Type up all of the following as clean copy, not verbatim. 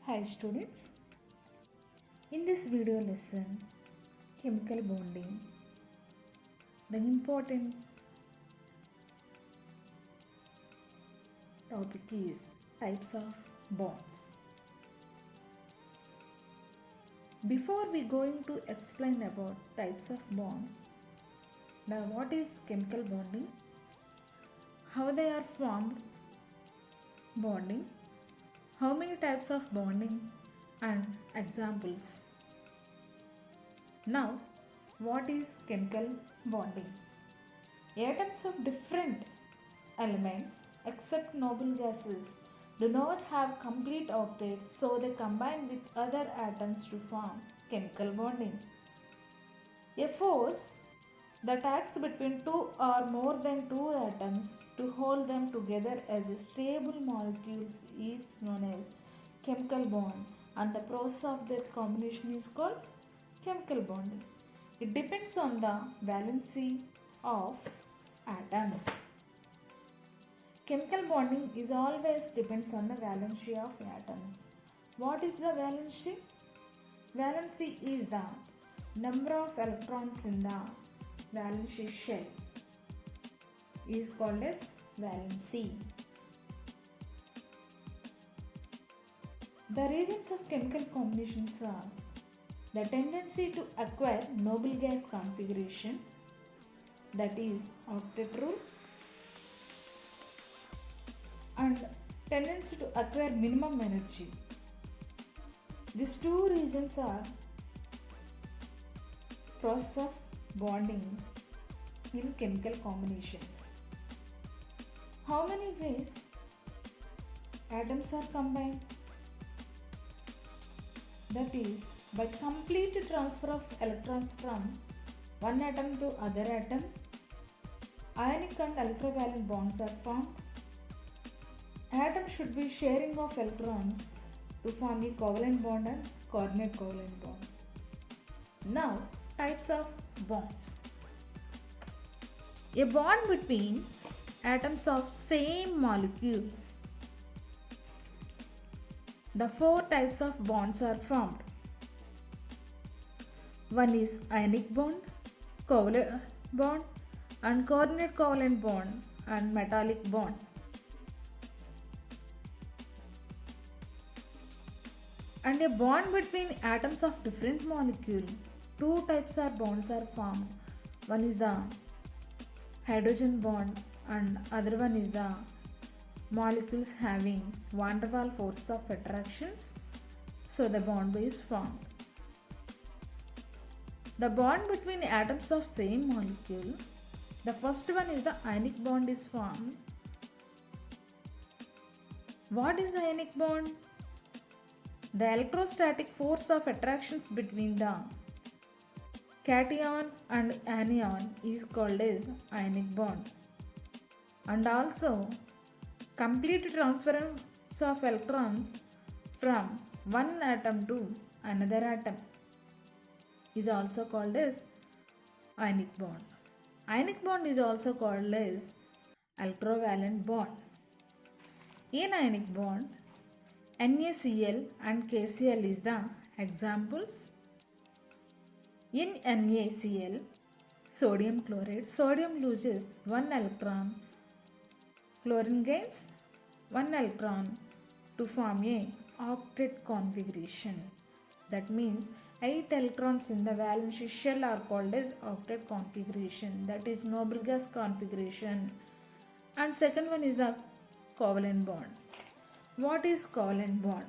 Hi students, in this video lesson, chemical bonding, the important topic is types of bonds. Before we going to explain about types of bonds, now what is chemical bonding, how they are formed, bonding, how many types of bonding and examples. Now, what is chemical bonding? Atoms of different elements except noble gases do not have complete octets, so they combine with other atoms to form chemical bonding. A force that acts between two or more than two atoms to hold them together as stable molecules is known as chemical bond, and the process of their combination is called chemical bonding. It depends on the valency of atoms. Chemical bonding is always depends on the valency of atoms. What is the valency? Valency is the number of electrons in the valency shell is called as valency. The regions of chemical combinations are the tendency to acquire noble gas configuration, that is octet rule, and tendency to acquire minimum energy. These two regions are process of bonding in chemical combinations. How many ways atoms are combined? That is by complete transfer of electrons from one atom to other atom. Ionic and electrovalent bonds are formed. Atoms should be sharing of electrons to form a covalent bond and coordinate covalent bond. Now, types of bonds. A bond between atoms of same molecule. The four types of bonds are formed. One is ionic bond, covalent bond, and coordinate covalent bond, and metallic bond. And a bond between atoms of different molecule. Two types of bonds are formed. One is the hydrogen bond and other one is the molecules having van der Waals force of attractions. So the bond is formed. The bond between atoms of same molecule. The first one is the ionic bond is formed. What is ionic bond? The electrostatic force of attractions between the cation and anion is called as ionic bond. And also complete transference of electrons from one atom to another atom is also called as ionic bond. Ionic bond is also called as electrovalent bond. In ionic bond, NaCl and KCl is the examples. In NaCl, sodium chloride, sodium loses one electron, chlorine gains one electron to form a octet configuration. That means 8 electrons in the valence shell are called as octet configuration, that is noble gas configuration. And second one is the covalent bond. What is covalent bond?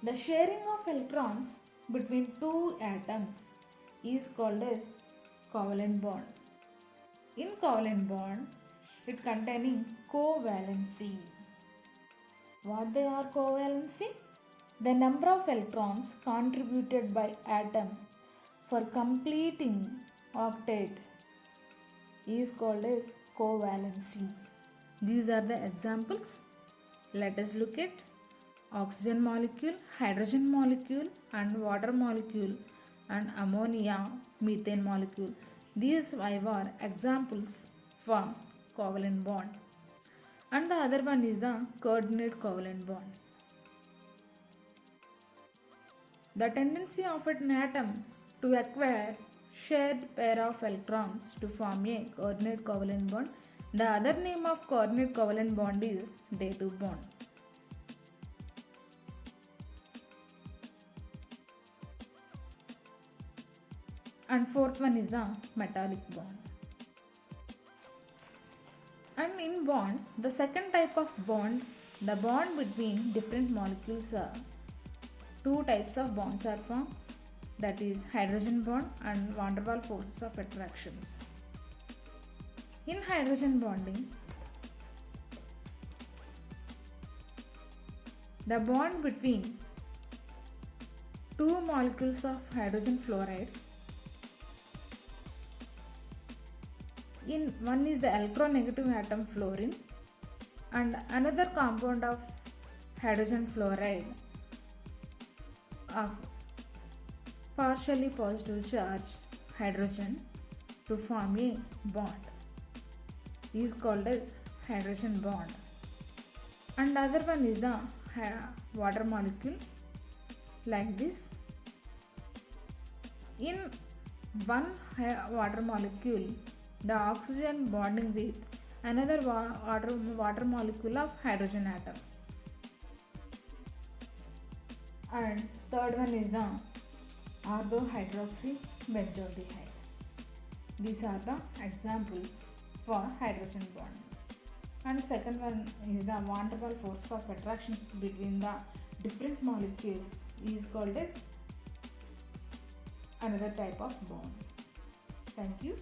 The sharing of electrons between two atoms is called as covalent bond. In covalent bond, it containing covalency. What they are covalency? The number of electrons contributed by atom for completing octet is called as covalency. These are the examples. Let us look at oxygen molecule, hydrogen molecule and water molecule and ammonia, methane molecule. These five are examples for covalent bond. And the other one is the coordinate covalent bond. The tendency of an atom to acquire shared pair of electrons to form a coordinate covalent bond. The other name of coordinate covalent bond is dative bond. And fourth one is the metallic bond. And in bond, the second type of bond, the bond between different molecules are two types of bonds are formed, that is hydrogen bond and van der Waals forces of attractions. In hydrogen bonding, the bond between two molecules of hydrogen fluorides, in one is the electronegative atom fluorine and another compound of hydrogen fluoride of partially positive charge hydrogen to form a bond is called as hydrogen bond. And other one is the water molecule like this. In one water molecule, the oxygen bonding with another water molecule of hydrogen atom. And third one is the orthohydroxy benzoaldehyde. These are the examples for hydrogen bond. And second one is the van der Waals force of attractions between the different molecules is called as another type of bond. Thank you.